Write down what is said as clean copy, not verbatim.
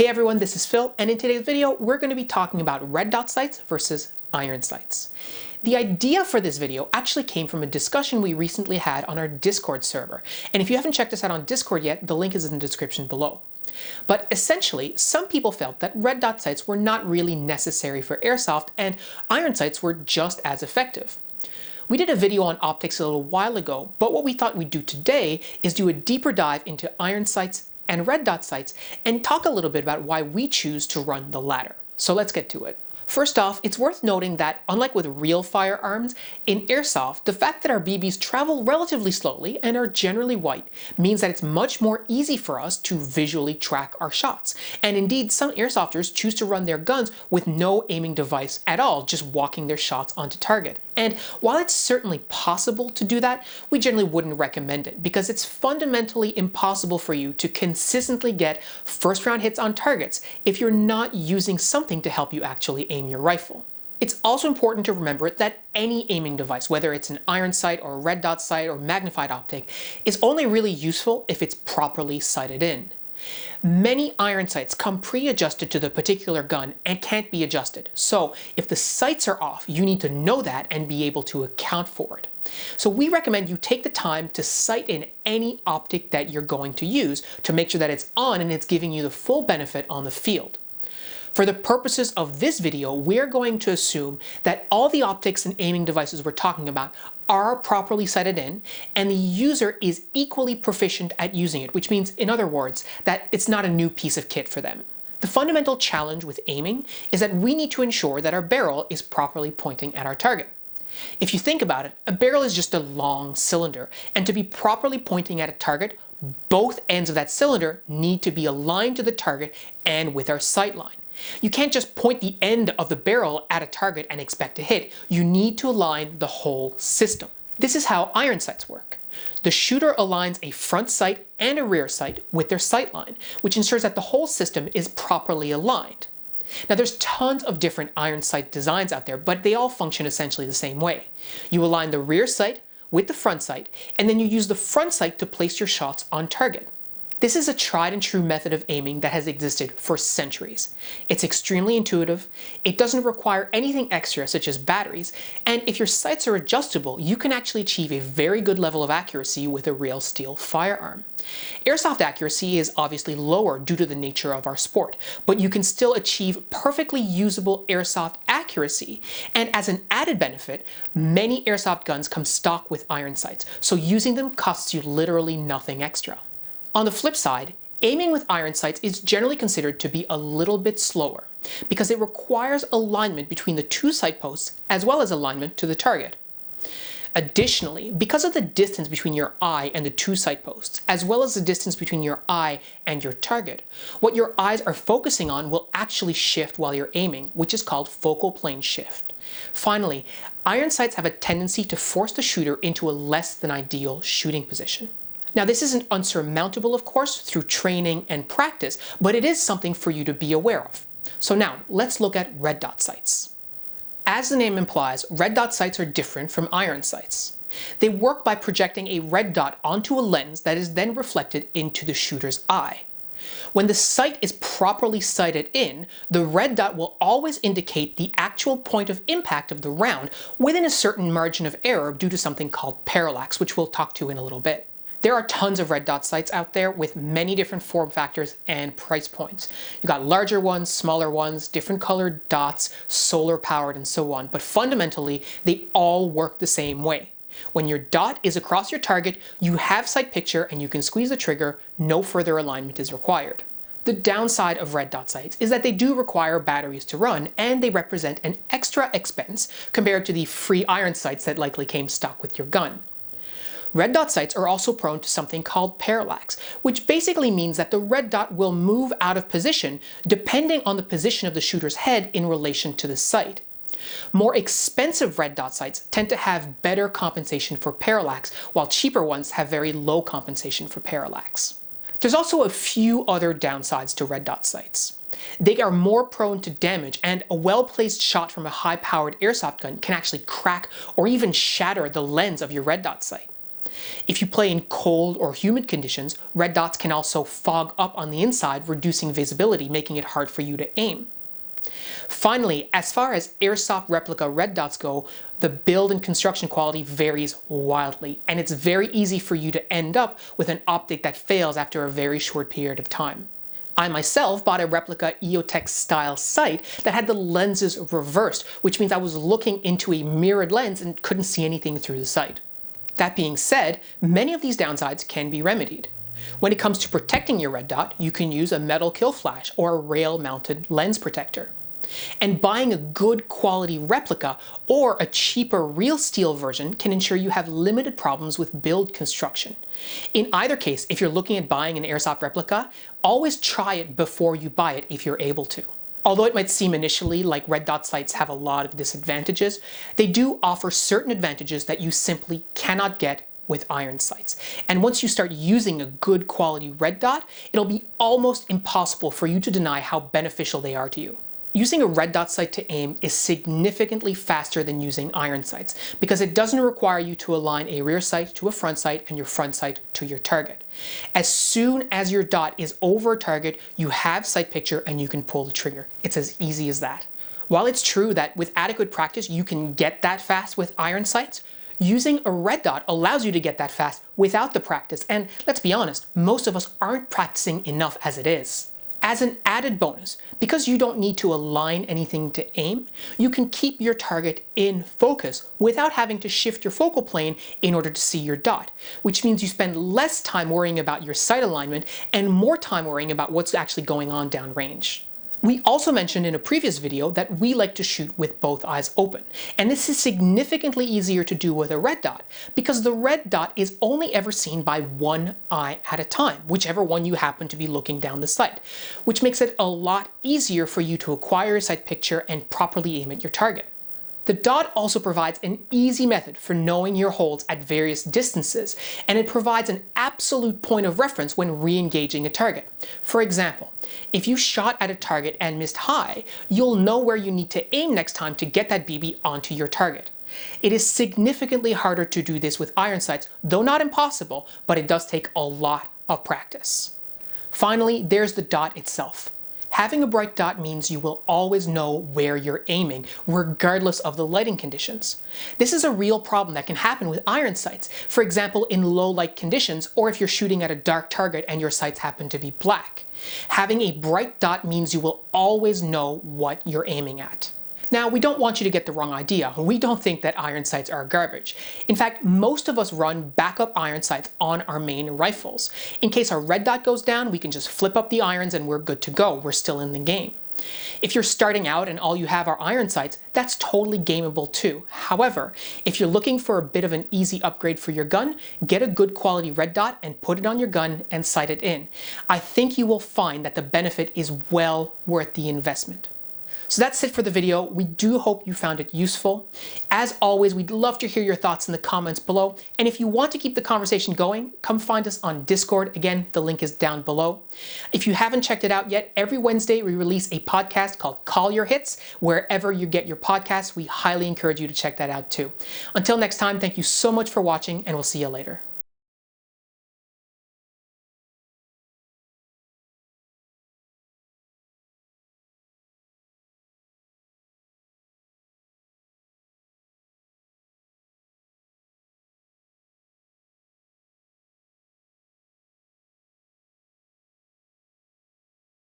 Hey everyone, this is Phil, and in today's video, we're going to be talking about red dot sights versus iron sights. The idea for this video actually came from a discussion we recently had on our Discord server, and if you haven't checked us out on Discord yet, the link is in the description below. But essentially, some people felt that red dot sights were not really necessary for airsoft, and iron sights were just as effective. We did a video on optics a little while ago, but what we thought we'd do today is do a deeper dive into iron sights and red dot sights and talk a little bit about why we choose to run the latter. So let's get to it. First off, it's worth noting that unlike with real firearms, in airsoft, the fact that our BBs travel relatively slowly and are generally white means that it's much more easy for us to visually track our shots. And indeed, some airsofters choose to run their guns with no aiming device at all, just walking their shots onto target. And while it's certainly possible to do that, we generally wouldn't recommend it because it's fundamentally impossible for you to consistently get first round hits on targets if you're not using something to help you actually aim your rifle. It's also important to remember that any aiming device, whether it's an iron sight or a red dot sight or magnified optic, is only really useful if it's properly sighted in. Many iron sights come pre-adjusted to the particular gun and can't be adjusted. So if the sights are off, you need to know that and be able to account for it. So we recommend you take the time to sight in any optic that you're going to use to make sure that it's on and it's giving you the full benefit on the field. For the purposes of this video, we're going to assume that all the optics and aiming devices we're talking about are properly sighted in, and the user is equally proficient at using it, which means, in other words, that it's not a new piece of kit for them. The fundamental challenge with aiming is that we need to ensure that our barrel is properly pointing at our target. If you think about it, a barrel is just a long cylinder, and to be properly pointing at a target, both ends of that cylinder need to be aligned to the target and with our sight line. You can't just point the end of the barrel at a target and expect to hit. You need to align the whole system. This is how iron sights work. The shooter aligns a front sight and a rear sight with their sight line, which ensures that the whole system is properly aligned. Now there's tons of different iron sight designs out there, but they all function essentially the same way. You align the rear sight with the front sight, and then you use the front sight to place your shots on target. This is a tried and true method of aiming that has existed for centuries. It's extremely intuitive, it doesn't require anything extra such as batteries, and if your sights are adjustable, you can actually achieve a very good level of accuracy with a real steel firearm. Airsoft accuracy is obviously lower due to the nature of our sport, but you can still achieve perfectly usable airsoft accuracy, and as an added benefit, many airsoft guns come stock with iron sights, so using them costs you literally nothing extra. On the flip side, aiming with iron sights is generally considered to be a little bit slower because it requires alignment between the two sight posts as well as alignment to the target. Additionally, because of the distance between your eye and the two sight posts, as well as the distance between your eye and your target, what your eyes are focusing on will actually shift while you're aiming, which is called focal plane shift. Finally, iron sights have a tendency to force the shooter into a less than ideal shooting position. Now this isn't unsurmountable, of course, through training and practice, but it is something for you to be aware of. So now, let's look at red dot sights. As the name implies, red dot sights are different from iron sights. They work by projecting a red dot onto a lens that is then reflected into the shooter's eye. When the sight is properly sighted in, the red dot will always indicate the actual point of impact of the round within a certain margin of error due to something called parallax, which we'll talk to in a little bit. There are tons of red dot sights out there with many different form factors and price points. You've got larger ones, smaller ones, different colored dots, solar powered, and so on. But fundamentally, they all work the same way. When your dot is across your target, you have sight picture and you can squeeze the trigger, no further alignment is required. The downside of red dot sights is that they do require batteries to run and they represent an extra expense compared to the free iron sights that likely came stock with your gun. Red dot sights are also prone to something called parallax, which basically means that the red dot will move out of position depending on the position of the shooter's head in relation to the sight. More expensive red dot sights tend to have better compensation for parallax, while cheaper ones have very low compensation for parallax. There's also a few other downsides to red dot sights. They are more prone to damage, and a well-placed shot from a high-powered airsoft gun can actually crack or even shatter the lens of your red dot sight. If you play in cold or humid conditions, red dots can also fog up on the inside, reducing visibility, making it hard for you to aim. Finally, as far as airsoft replica red dots go, the build and construction quality varies wildly, and it's very easy for you to end up with an optic that fails after a very short period of time. I myself bought a replica EOTech style sight that had the lenses reversed, which means I was looking into a mirrored lens and couldn't see anything through the sight. That being said, many of these downsides can be remedied. When it comes to protecting your red dot, you can use a metal kill flash or a rail-mounted lens protector. And buying a good quality replica or a cheaper real steel version can ensure you have limited problems with build construction. In either case, if you're looking at buying an airsoft replica, always try it before you buy it if you're able to. Although it might seem initially like red dot sights have a lot of disadvantages, they do offer certain advantages that you simply cannot get with iron sights. And once you start using a good quality red dot, it'll be almost impossible for you to deny how beneficial they are to you. Using a red dot sight to aim is significantly faster than using iron sights because it doesn't require you to align a rear sight to a front sight and your front sight to your target. As soon as your dot is over a target, you have sight picture and you can pull the trigger. It's as easy as that. While it's true that with adequate practice you can get that fast with iron sights, using a red dot allows you to get that fast without the practice, and let's be honest, most of us aren't practicing enough as it is. As an added bonus, because you don't need to align anything to aim, you can keep your target in focus without having to shift your focal plane in order to see your dot, which means you spend less time worrying about your sight alignment and more time worrying about what's actually going on downrange. We also mentioned in a previous video that we like to shoot with both eyes open, and this is significantly easier to do with a red dot because the red dot is only ever seen by one eye at a time, whichever one you happen to be looking down the sight, which makes it a lot easier for you to acquire a sight picture and properly aim at your target. The dot also provides an easy method for knowing your holds at various distances, and it provides an absolute point of reference when re-engaging a target. For example, if you shot at a target and missed high, you'll know where you need to aim next time to get that BB onto your target. It is significantly harder to do this with iron sights, though not impossible, but it does take a lot of practice. Finally, there's the dot itself. Having a bright dot means you will always know where you're aiming, regardless of the lighting conditions. This is a real problem that can happen with iron sights, for example in low light conditions or if you're shooting at a dark target and your sights happen to be black. Having a bright dot means you will always know what you're aiming at. Now, we don't want you to get the wrong idea. We don't think that iron sights are garbage. In fact, most of us run backup iron sights on our main rifles. In case our red dot goes down, we can just flip up the irons and we're good to go. We're still in the game. If you're starting out and all you have are iron sights, that's totally gameable too. However, if you're looking for a bit of an easy upgrade for your gun, get a good quality red dot and put it on your gun and sight it in. I think you will find that the benefit is well worth the investment. So that's it for the video. We do hope you found it useful. As always, we'd love to hear your thoughts in the comments below. And if you want to keep the conversation going, come find us on Discord. Again, the link is down below. If you haven't checked it out yet, every Wednesday we release a podcast called Call Your Hits. Wherever you get your podcasts, we highly encourage you to check that out too. Until next time, thank you so much for watching, and we'll see you later.